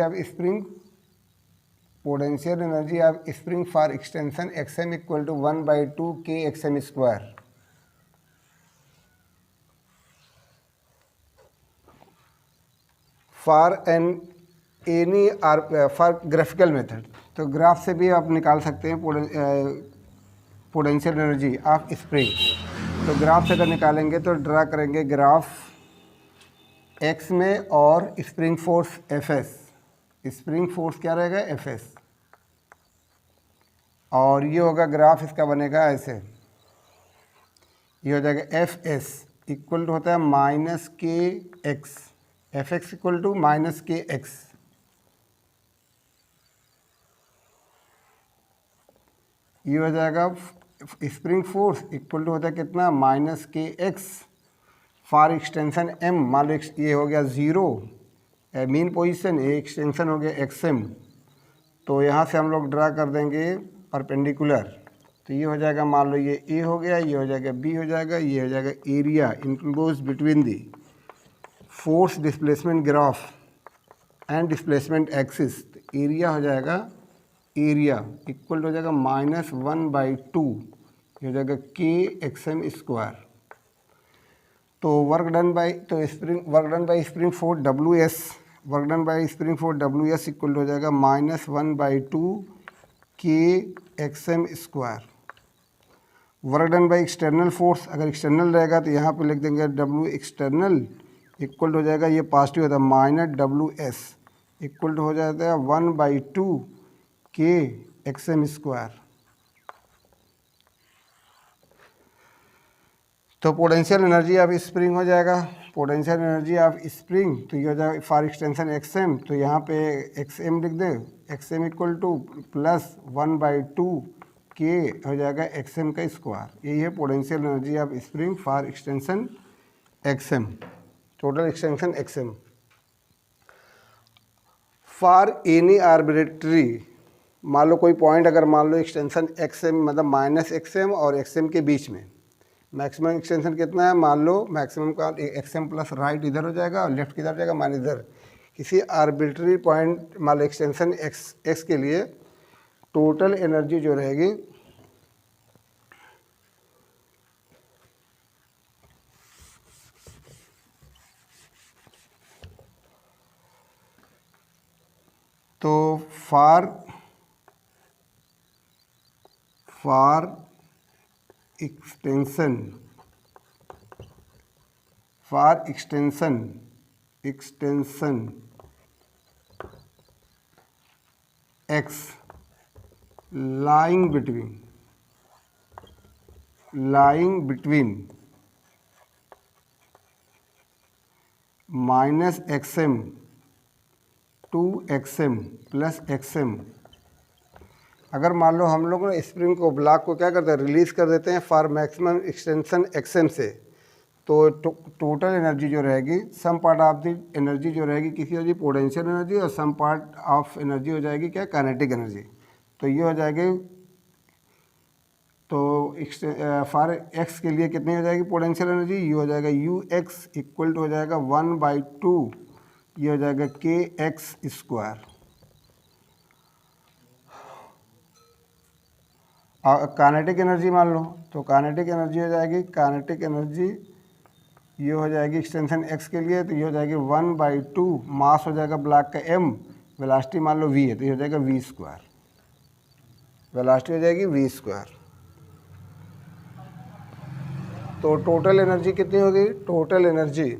Of spring, potential energy of spring for extension xm equal to 1/2 k xm square. For any for graphical method, तो graph से भी आप निकाल सकते हैं पोटेंशियल एनर्जी ऑफ स्प्रिंग। तो ग्राफ से अगर निकालेंगे तो ड्रा करेंगे ग्राफ x में और spring force Fs, spring force क्या रहेगा Fs, और ये होगा ग्राफ इसका बनेगा ऐसे, ये हो जाएगा Fs इक्वल टू होता है minus k x, Fx equal to minus k x. ये हो जाएगा स्प्रिंग फोर्स इक्वल टू होता है कितना, minus k x for extension m। मान लो ये हो गया 0 मीन पोजीशन, ये एक्सटेंशन हो गया xm। तो यहाँ से हम लोग ड्रा कर देंगे परपेंडिकुलर, तो ये हो जाएगा, मान लो ये a हो गया, ये हो जाएगा b हो जाएगा, ये हो जाएगा area enclose between the force displacement graph and displacement axis. Area हो जाएगा, एरिया इक्वल हो जाएगा -1/2, ये हो जाएगा के xm स्क्वायर। तो वर्क डन बाय, तो spring work done by spring force WS, work done by spring force WS equal हो जाएगा -1/2 के xm square. Work done by external force, अगर एक्सटर्नल रहेगा तो यहाँ पे लिख देंगे W एक्सटर्नल इक्वल हो जाएगा, ये पॉजिटिव होता है -WS इक्वल हो जाता है 1/2 के xm स्क्वायर। तो पोटेंशियल एनर्जी ऑफ स्प्रिंग हो जाएगा, पोटेंशियल एनर्जी ऑफ स्प्रिंग, तो ये हो जाएगा फॉर एक्सटेंशन xm, तो यहाँ पे xm लिख दे, xm इक्वल टू प्लस 1/2 के हो जाएगा xm का स्क्वायर। यही है potential energy of spring for extension xm, total extension xm। For any arbitrary, मान लो कोई पॉइंट, अगर मान लो एक्सटेंशन xm मतलब -xm और xm के बीच में मैक्सिमम एक्सटेंशन कितना है, मान लो मैक्सिमम का xm प्लस राइट इधर हो जाएगा और लेफ्ट किधर जाएगा, मान इधर। किसी आर्बिट्रेरी पॉइंट मान लो एक्सटेंशन x के लिए टोटल एनर्जी जो रहेगी तो for extension x lying between -xm to xm plus xm। अगर मान लो हम लोग ना स्प्रिंग को, ब्लॉक को क्या करते हैं, रिलीज़ कर देते हैं फॉर मैक्सिमम एक्सटेंशन xm से, तो टोटल एनर्जी जो रहेगी, some part of the energy जो रहेगी किसी हो जाएगी पोटेंशियल एनर्जी, और सम पार्ट ऑफ एनर्जी हो जाएगी क्या, काइनेटिक एनर्जी। तो ये हो जाएगी, तो फॉर x के लिए कितनी हो जाएगी पोटेंशियल एनर्जी, ये हो जाएगा ux इक्वल टू हो जाएगा 1/2, ये हो जाएगा के एक्स स्क्वायर। काइनेटिक एनर्जी मान लो, तो काइनेटिक एनर्जी हो जाएगी, काइनेटिक एनर्जी ये हो जाएगी एक्सटेंशन x के लिए, तो ये हो जाएगी 1/2, मास हो जाएगा ब्लॉक का m, वेलोसिटी मान लो v है, तो ये हो जाएगा v स्क्वायर, वेलोसिटी हो जाएगी v स्क्वायर। तो टोटल एनर्जी कितनी होगी, टोटल एनर्जी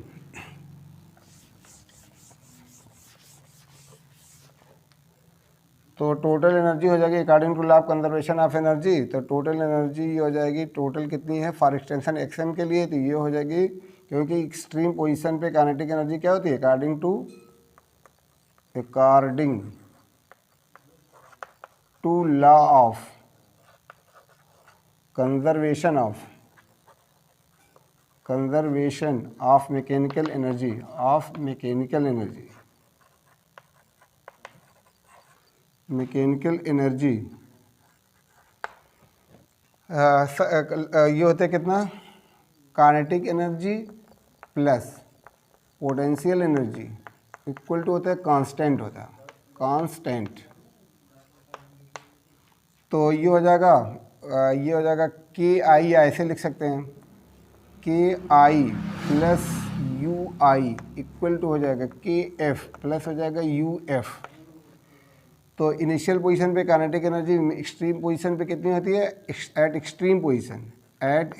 हो जाएगी according to law of conservation of energy. तो टोटल एनर्जी हो जाएगी, टोटल कितनी है फॉर एक्सटेंशन xm के लिए, तो ये हो जाएगी, क्योंकि एक्सट्रीम पोजीशन पे काइनेटिक एनर्जी क्या होती है, according to law of conservation of mechanical energy ये होते कितना, kinetic energy plus potential energy equal to होता है कांस्टेंट होता है। कांस्टेंट। तो ये हो जाएगा के आई, ऐसे लिख सकते हैं K I plus U I equal to हो जाएगा के एफ प्लस हो जाएगा यू एफ। तो इनिशियल पोजीशन पे काइनेटिक एनर्जी एक्सट्रीम पोजीशन पे कितनी होती है? At extreme position at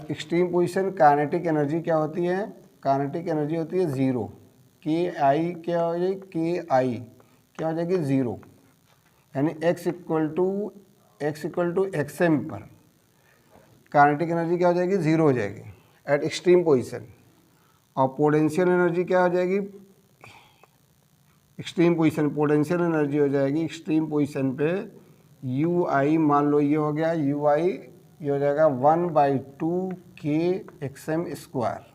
extreme position kinetic energy क्या होती है? काइनेटिक एनर्जी होती है ज़ीरो। के आई क्या हो जाएगी? के आई क्या हो जाएगी? ज़ीरो। यानी x equal to x m पर काइनेटिक एनर्जी क्या हो जाएगी? ज़ीरो हो जाएगी एट एक्सट्रीम पोजीशन। और पोटेंशियल एनर्जी क्या हो जाएगी? एक्सट्रीम पोजीशन पोटेंशियल एनर्जी हो जाएगी एक्सट्रीम पोजीशन पे यू आई, मान लो ये हो गया यू आई, ये हो जाएगा 1/2 k x M square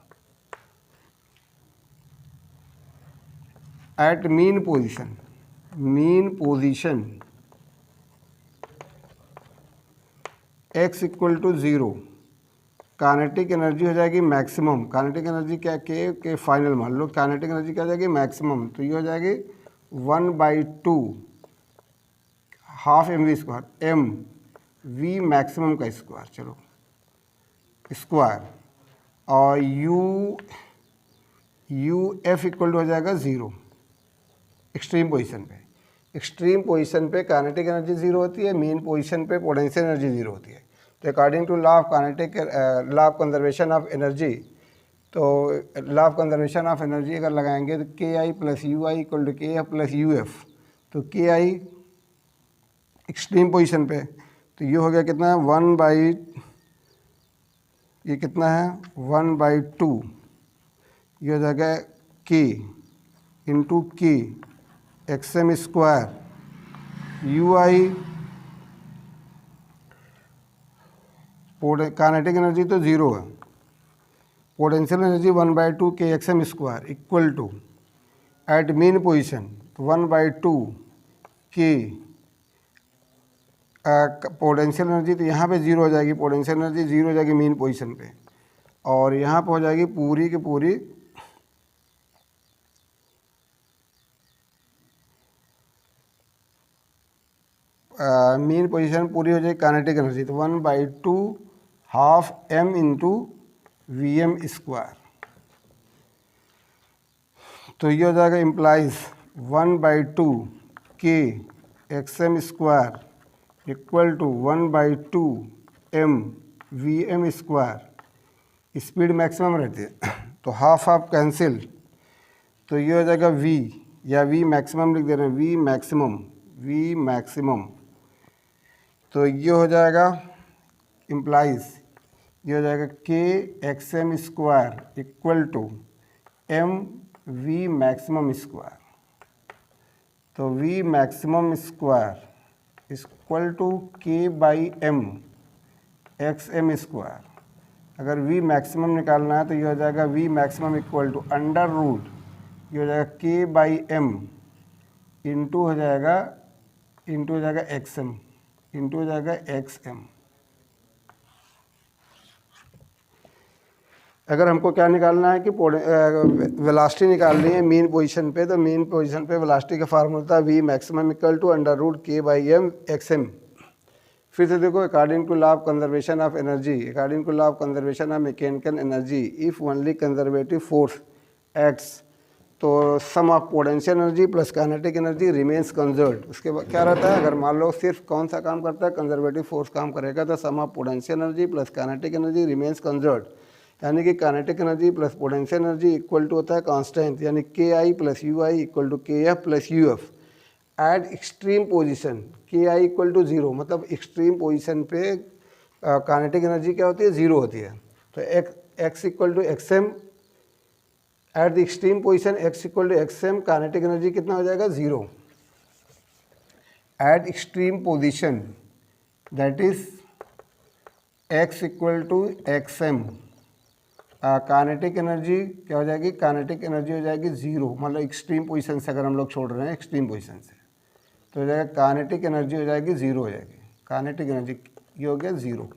at mean position x equal to zero. Kinetic energy हो जाएगी मैक्सिमम। काइनेटिक एनर्जी क्या के फाइनल मान लो, काइनेटिक एनर्जी क्या हो जाएगी? मैक्सिमम। तो ये हो जाएगी 1/2 half M we square, M we maximum का स्क्वायर, चलो स्क्वायर, और यू एफ इक्वल टू हो जाएगा ज़ीरो एक्सट्रीम पोजीशन पे। एक्सट्रीम पोजीशन पे काइनेटिक एनर्जी ज़ीरो होती है, मेन पोजीशन पे पोटेंशियल एनर्जी ज़ीरो होती है। तो according to law of conservation of energy, तो law of conservation of energy अगर लगाएंगे तो K I plus U I equal to K F plus U F. तो के आई एक्सट्रीम पोजीशन पे, तो ये हो गया कितना है? ये कितना है? 1/2, ये हो जाएगा k into k x M square U i. Kinetic energy तो ज़ीरो है, potential energy 1/2 k x M square equal to at mean position 1/2 k potential energy, तो यहाँ पे ज़ीरो हो जाएगी, पोटेंशियल एनर्जी ज़ीरो हो जाएगी मीन पोजीशन पे, और यहाँ पे हो जाएगी पूरी की पूरी मीन पोजीशन पूरी हो जाएगी काइनेटिक एनर्जी। तो 1/2 half m into v m square. तो ये हो जाएगा implies 1/2 k x M square equal to 1/2 m v m square. Speed maximum रहती है तो हाफ कैंसिल, तो ये हो जाएगा v, या v मैक्सिमम लिख दे रहे हैं, v मैक्सिमम। तो ये हो जाएगा इम्प्लाइज, ये हो जाएगा के x M square equal to M we maximum square. तो v maximum square equal to K by M X M square. अगर v मैक्सिमम निकालना है तो ये हो जाएगा v maximum equal to under root, ये हो जाएगा के बाई एम इंटू हो जाएगा एक्स एम, इंटू हो जाएगा एक्स एम। अगर हमको क्या निकालना है कि वेलोसिटी निकालनी है मीन पोजीशन पे, तो मीन पोजीशन पे वेलोसिटी का फार्मूला था v maximum equal to under root K by M X M. फिर से देखो, according to law of conservation of energy, according to law of conservation of mechanical energy, if only conservative force acts, तो sum of potential energy plus kinetic energy remains conserved. उसके बाद क्या रहता है? अगर मान लो सिर्फ कौन सा काम करता है? कंजर्वेटिव फोर्स काम करेगा, तो sum of potential energy plus kinetic energy remains conserved. यानी कि kinetic energy plus potential energy equal to होता है कांस्टेंट, यानी K I plus U I equal to K F plus U F at extreme position. K I equal to zero, मतलब extreme position पे kinetic energy क्या होती है? Zero होती है। तो X equal to x M at the extreme position, x equal to x m, kinetic energy कितना हो जाएगा? Zero at extreme position, that is x equal to x m. Kinetic energy क्या हो जाएगी? काइनेटिक एनर्जी हो जाएगी zero, मतलब extreme position से अगर हम लोग छोड़ रहे हैं एक्सट्रीम पोजीशन से, तो हो जाएगा काइनेटिक एनर्जी हो जाएगी ज़ीरो हो जाएगी। काइनेटिक एनर्जी ये हो गया ज़ीरो।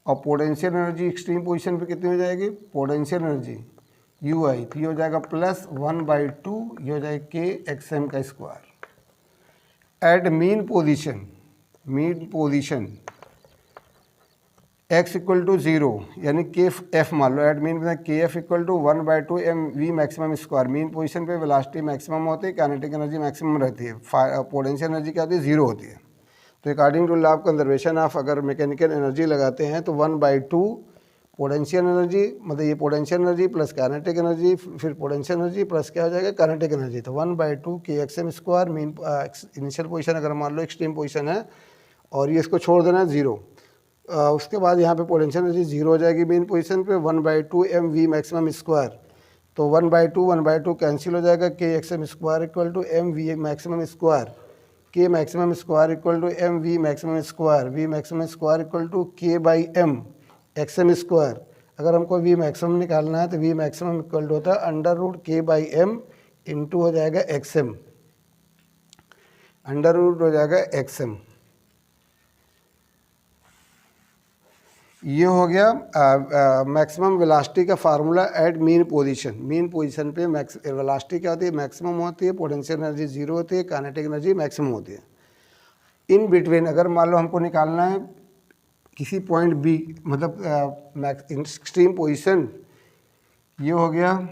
और पोटेंशियल एनर्जी एक्सट्रीम पोजीशन पे कितनी हो जाएगी, पोटेंशियल एनर्जी यू आई, तो ये हो जाएगा +1/2, ये हो जाएगा के एक्स एम का square. At mean position x equal to 0 यानी के एफ मान लो, at mean k f equal to 1/2 m we maximum square. Mean position पे वेलोसिटी मैक्सिमम होती है, काइनेटिक एनर्जी मैक्सिमम रहती है, पोटेंशियल एनर्जी क्या होती है, 0 होती है। तो according to law of conservation of अगर मैकेनिकल एनर्जी लगाते हैं तो 1/2 पोटेंशियल एनर्जी, मतलब ये potential energy plus kinetic energy, फिर पोटेंशियल एनर्जी प्लस क्या हो जाएगा, काइनेटिक एनर्जी। तो 1/2 k x M square mean initial position अगर मान लो एक्सट्रीम पोजीशन है और ये इसको छोड़ देना है 0। उसके बाद यहाँ पे पोटेंशियल एनर्जी 0 हो जाएगी मीन पोजीशन पे, 1/2 एम वी मैक्सिमम स्क्वायर। तो 1/2 कैंसिल हो जाएगा, के x M square equal to M we maximum square, K maximum square equal to M we maximum square, V maximum square equal to K by M X M square. अगर हमको we maximum निकालना है तो we maximum equal to होता है √k/m into हो जाएगा x M, √ हो जाएगा एक्स एम। ये हो गया मैक्सिमम वेलोसिटी का formula at mean position. Mean position पे वेलोसिटी क्या होती है, मैक्सिमम होती है, पोटेंशियल एनर्जी 0 होती है, काइनेटिक एनर्जी मैक्सिमम होती है। इन बिटवीन अगर मान लो हमको निकालना है किसी पॉइंट बी, मतलब एक्सट्रीम पोजीशन, ये हो गया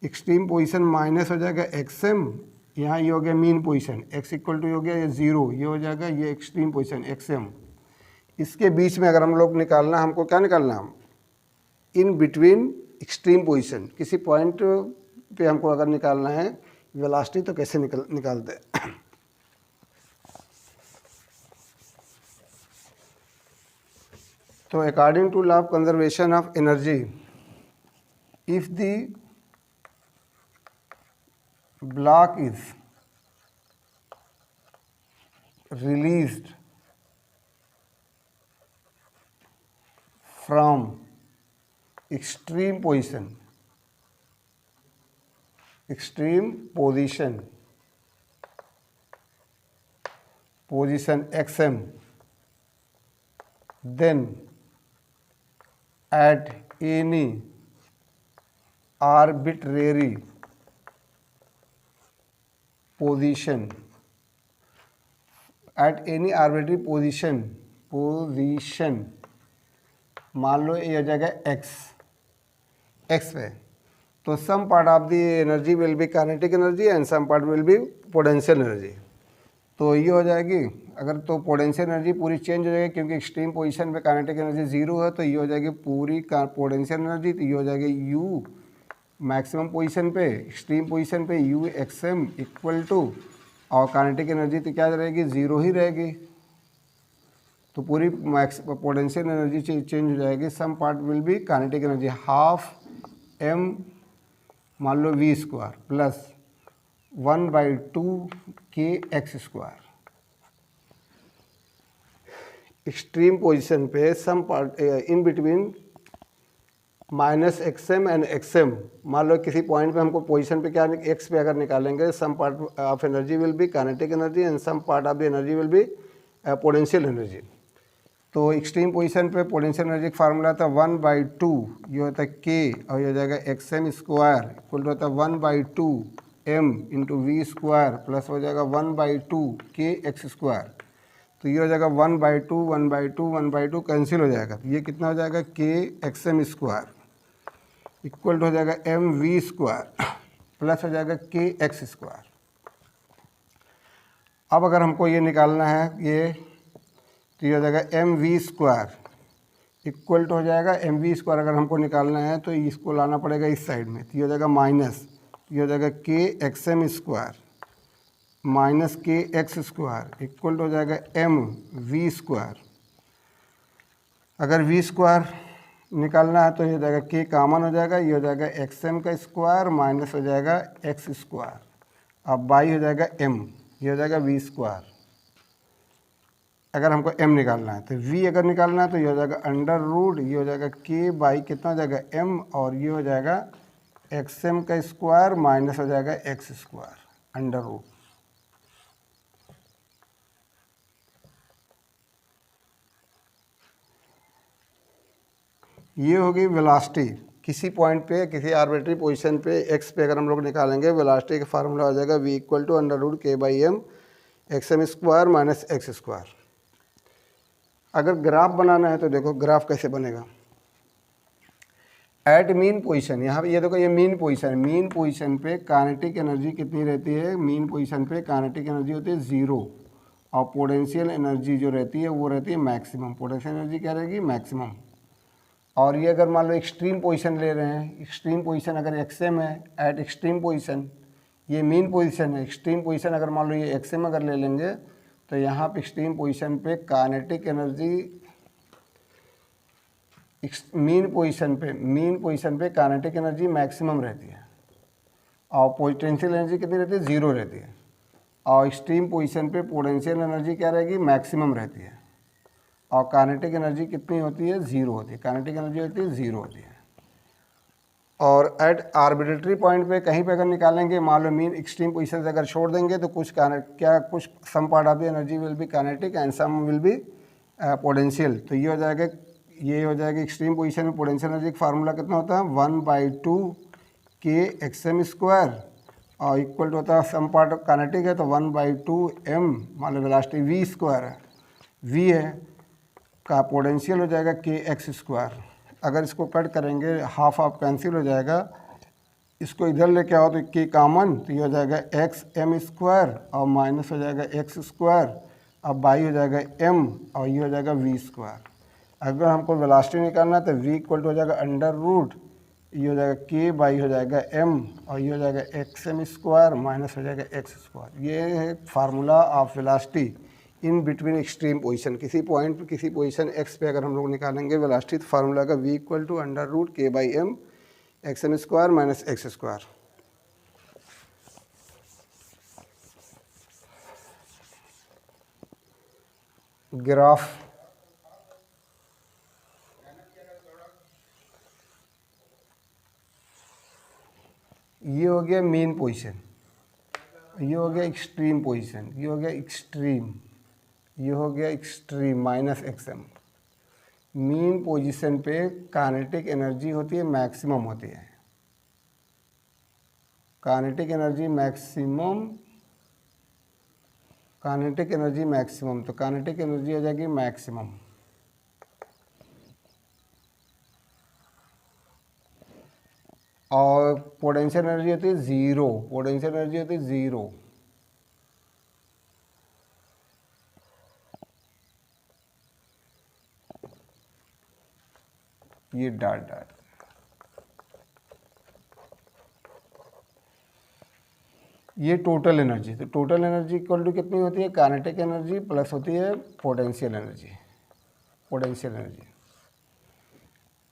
एक्सट्रीम पोजीशन माइनस हो जाएगा एक्स एम, यहाँ ये हो गया mean position, x equal to हो गया ये 0, ये हो जाएगा ये एक्सट्रीम पोजीशन एक्स एम। इसके बीच में अगर हम लोग निकालना, हमको क्या निकालना, इन बिटवीन एक्सट्रीम पोजीशन, किसी पॉइंट पे हमको अगर निकालना है वेलोसिटी तो कैसे निकालते हैं। तो according to law of conservation of energy, if the block is released from extreme position xm, then at any arbitrary position मान लो ये हो जाएगा एक्स पे, तो some part of the energy will be kinetic energy and some part will be potential energy. तो ये हो जाएगी, अगर तो पोटेंशियल एनर्जी पूरी चेंज हो जाएगी क्योंकि एक्सट्रीम पोजीशन पे काइनेटिक एनर्जी 0 है, तो ये हो जाएगी पूरी पोटेंशियल एनर्जी, तो ये हो जाएगी यू मैक्सिमम पोजीशन पे, एक्सट्रीम पोजीशन पे U x m equal to, और काइनेटिक एनर्जी तो क्या रहेगी, 0 ही रहेगी। तो पूरी पोटेंशियल एनर्जी चेंज हो जाएगी, some part will be kinetic energy, ½ m मान लो we square plus 1/2 k x square. Extreme position पे some part in between minus x m and x m, मान लो किसी पॉइंट पे हमको पोजीशन पे क्या एक्स पे अगर निकालेंगे, some part of energy will be kinetic energy and some part of the energy will be potential energy. तो एक्सट्रीम पोजीशन पे पोटेंशियल एनर्जी का फार्मूला था 1/2, ये होता है के, और ये हो जाएगा x M square equal to होता है 1/2 m into v square plus हो जाएगा 1/2 के एक्स स्क्वायर। तो ये हो जाएगा 1/2 कैंसिल हो जाएगा, तो ये कितना हो जाएगा, के x M square equal to हो जाएगा एम वी स्क्वायर प्लस हो जाएगा के एक्स स्क्वायर। अब अगर हमको ये निकालना है ये, तो ये हो जाएगा m we square equal to हो जाएगा एम वी स्क्वायर, अगर हमको निकालना है तो इसको लाना पड़ेगा इस साइड में, तो ये हो जाएगा माइनस, ये हो जाएगा के x M square minus k x square equal to हो जाएगा एम वी स्क्वायर। अगर वी स्क्वायर निकालना है तो ये हो जाएगा के कॉमन हो जाएगा, ये हो जाएगा एक्स एम का स्क्वायर माइनस हो जाएगा एक्स स्क्वायर, अब बाई हो जाएगा एम, ये हो जाएगा वी स्क्वायर। अगर हमको m निकालना है तो v अगर निकालना है तो ये हो जाएगा √, ये हो जाएगा k बाई कितना हो जाएगा m, और ये हो जाएगा एक्स एम का स्क्वायर माइनस हो जाएगा एक्स स्क्वायर √। ये होगी वेलोसिटी किसी पॉइंट पे, किसी आर्बिट्री पोजीशन पे x पे अगर हम लोग निकालेंगे वेलोसिटी का फार्मूला हो जाएगा v equal to √k/m xm² minus x²। अगर ग्राफ बनाना है तो देखो ग्राफ कैसे बनेगा। एट मीन पोजीशन, यहाँ पे ये देखो ये मीन पोजीशन पे काइनेटिक एनर्जी कितनी रहती है, मीन पोजीशन पे काइनेटिक एनर्जी होती है 0 और पोटेंशियल एनर्जी जो रहती है वो रहती है मैक्सिमम। पोटेंशियल एनर्जी क्या रहेगी, मैक्सिमम। और ये अगर मान लो एक्सट्रीम पोजीशन ले रहे हैं, एक्सट्रीम पोजीशन अगर एक्सएम है, एट एक्सट्रीम पोजीशन, ये मीन पोजीशन है, एक्सट्रीम पोजीशन अगर मान लो ये एक्सएम अगर ले लेंगे तो यहाँ पे एक्सट्रीम पोजीशन पे काइनेटिक एनर्जी मीन पोजीशन पे काइनेटिक एनर्जी मैक्सिमम रहती है और पोटेंशियल एनर्जी कितनी रहती है, 0 रहती है। और एक्सट्रीम पोजीशन पे पोटेंशियल एनर्जी क्या रहेगी, मैक्सिमम रहती है और काइनेटिक एनर्जी कितनी होती है, 0 होती है। काइनेटिक एनर्जी होती है 0 होती है। और एट आर्बिट्रेटरी पॉइंट पे कहीं पे अगर निकालेंगे, मान लो मीन एक्सट्रीम पोजीशन से अगर छोड़ देंगे तो कुछ some part of the energy will be kinetic and some will be potential. तो ये हो जाएगा एक्सट्रीम पोजीशन में पोटेंशियल एनर्जी का फार्मूला कितना होता है, 1/2 k/xm² और इक्वल टू होता है सम पार्ट काइनेटिक है तो 1/2 m, मान लो वेलोसिटी v² है, v है का पोटेंशियल हो जाएगा kx²। अगर इसको कट करेंगे हाफ कैंसिल हो जाएगा, इसको इधर लेके आओ तो k कॉमन, तो ये हो जाएगा xm² और माइनस हो जाएगा x², अब बाई हो जाएगा m और ये हो जाएगा v²। अगर हमको वेलोसिटी निकालना है तो v इक्वल टू हो जाएगा √, ये हो जाएगा k बाई हो जाएगा m और ये हो जाएगा xm² माइनस हो जाएगा x²। ये है formula of velocity in between extreme position. किसी पॉइंट पे, किसी पोजीशन x पे अगर हम लोग निकालेंगे वेलोसिटी तो फार्मूला का v equal to √k/m xm² minus x²। Graph ये हो गया मेन पोजीशन, ये हो गया एक्सट्रीम पोजीशन, ये हो गया एक्सट्रीम, ये हो गया extreme minus xm। Mean position पे काइनेटिक एनर्जी होती है मैक्सिमम होती है, kinetic energy maximum, kinetic energy maximum, तो काइनेटिक एनर्जी हो जाएगी मैक्सिमम। और पोटेंशियल एनर्जी होती है 0, पोटेंशियल एनर्जी होती है 0। ये डॉट, ये टोटल एनर्जी। तो टोटल एनर्जी इक्वल टू कितनी होती है, काइनेटिक एनर्जी प्लस होती है पोटेंशियल एनर्जी, पोटेंशियल एनर्जी।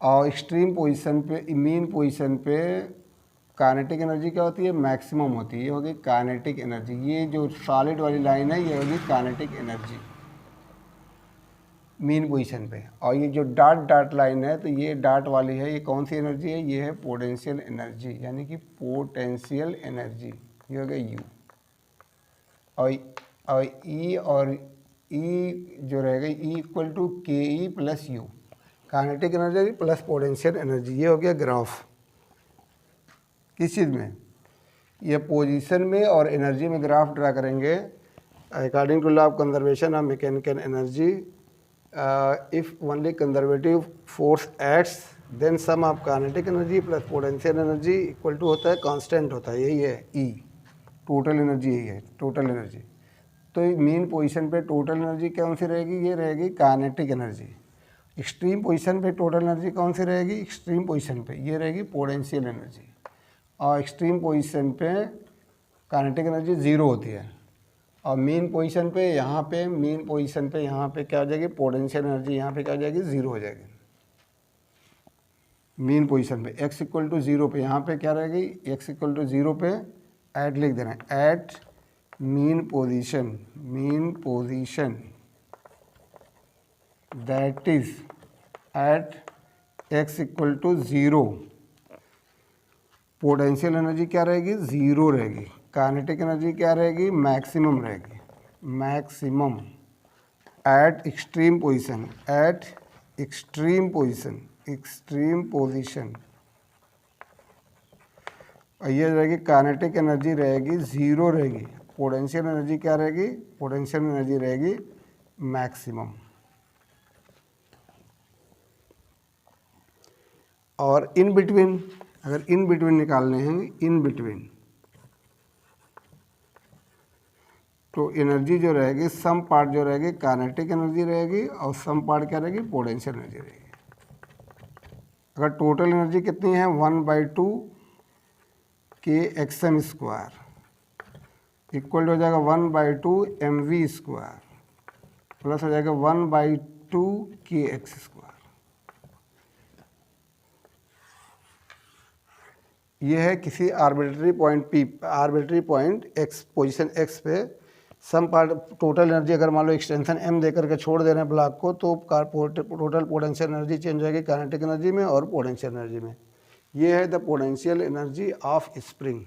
और एक्सट्रीम पोजीशन पे, मीन पोजीशन पे काइनेटिक एनर्जी क्या होती है, मैक्सिमम होती है। ये होगी काइनेटिक एनर्जी, ये जो सॉलिड वाली लाइन है ये होगी काइनेटिक एनर्जी मीन पोजीशन पे। और ये जो डॉट लाइन है तो ये डॉट वाली है, ये कौन सी एनर्जी है, ये है पोटेंशियल एनर्जी, यानी कि पोटेंशियल एनर्जी, ये हो गया U। और E जो रहेगा E equal to KE plus U, kinetic energy plus potential energy. ये हो गया ग्राफ किस चीज़ में, ये पोजीशन में और एनर्जी में ग्राफ ड्रा करेंगे according to law of conservation of mechanical energy. If only conservative force acts then sum of kinetic energy plus potential energy equal to होता है कांस्टेंट होता है, यही है E, टोटल एनर्जी यही है, टोटल एनर्जी। तो मेन पोजीशन पे टोटल एनर्जी कौन सी रहेगी, ये रहेगी काइनेटिक एनर्जी। एक्सट्रीम पोजीशन पे टोटल एनर्जी कौन सी रहेगी, एक्सट्रीम पोजीशन पे ये रहेगी पोटेंशियल एनर्जी। और एक्सट्रीम पोजीशन पे काइनेटिक एनर्जी 0 होती है। और मेन पोजीशन पे यहाँ पे, मेन पोजीशन पे यहाँ पे क्या हो जाएगी, पोटेंशियल एनर्जी यहाँ पे क्या हो जाएगी, 0 हो जाएगी मेन पोजीशन पे। x इक्वल टू 0 पे यहाँ पे क्या रहेगी, x इक्वल टू 0 पे एट लिख देना है, at mean position, mean position that is at x equal to 0, potential energy क्या रहेगी, 0 रहेगी। काइनेटिक एनर्जी क्या रहेगी, मैक्सिमम रहेगी, maximum eight extreme position, at extreme position, extreme position, और ये रहेगी काइनेटिक एनर्जी रहेगी ज़ीरो रहेगी, पोटेंशियल एनर्जी क्या रहेगी, पोटेंशियल एनर्जी रहेगी मैक्सिमम। और इन बिटवीन, अगर इन बिटवीन निकालने हैं, इन बिटवीन, तो एनर्जी जो रहेगी सम पार्ट जो रहेगी काइनेटिक एनर्जी रहेगी और सम पार्ट क्या रहेगी, पोटेंशियल एनर्जी रहेगी। अगर टोटल एनर्जी कितनी है 1/2 के एक्सएम स्क्वायर इक्वल हो जाएगा 1/2 mv स्क्वायर प्लस हो जाएगा 1/2 के एक्स स्क्वायर। ये है किसी arbitrary point P, arbitrary point x, position x पे सम पार्ट टोटल एनर्जी अगर मान लो एक्सटेंशन m दे करके छोड़ दे रहे हैं ब्लॉक को, तो टोटल पोटेंशियल एनर्जी चेंज हो जाएगी काइनेटिक एनर्जी में और पोटेंशियल एनर्जी में। ये है the potential energy of spring.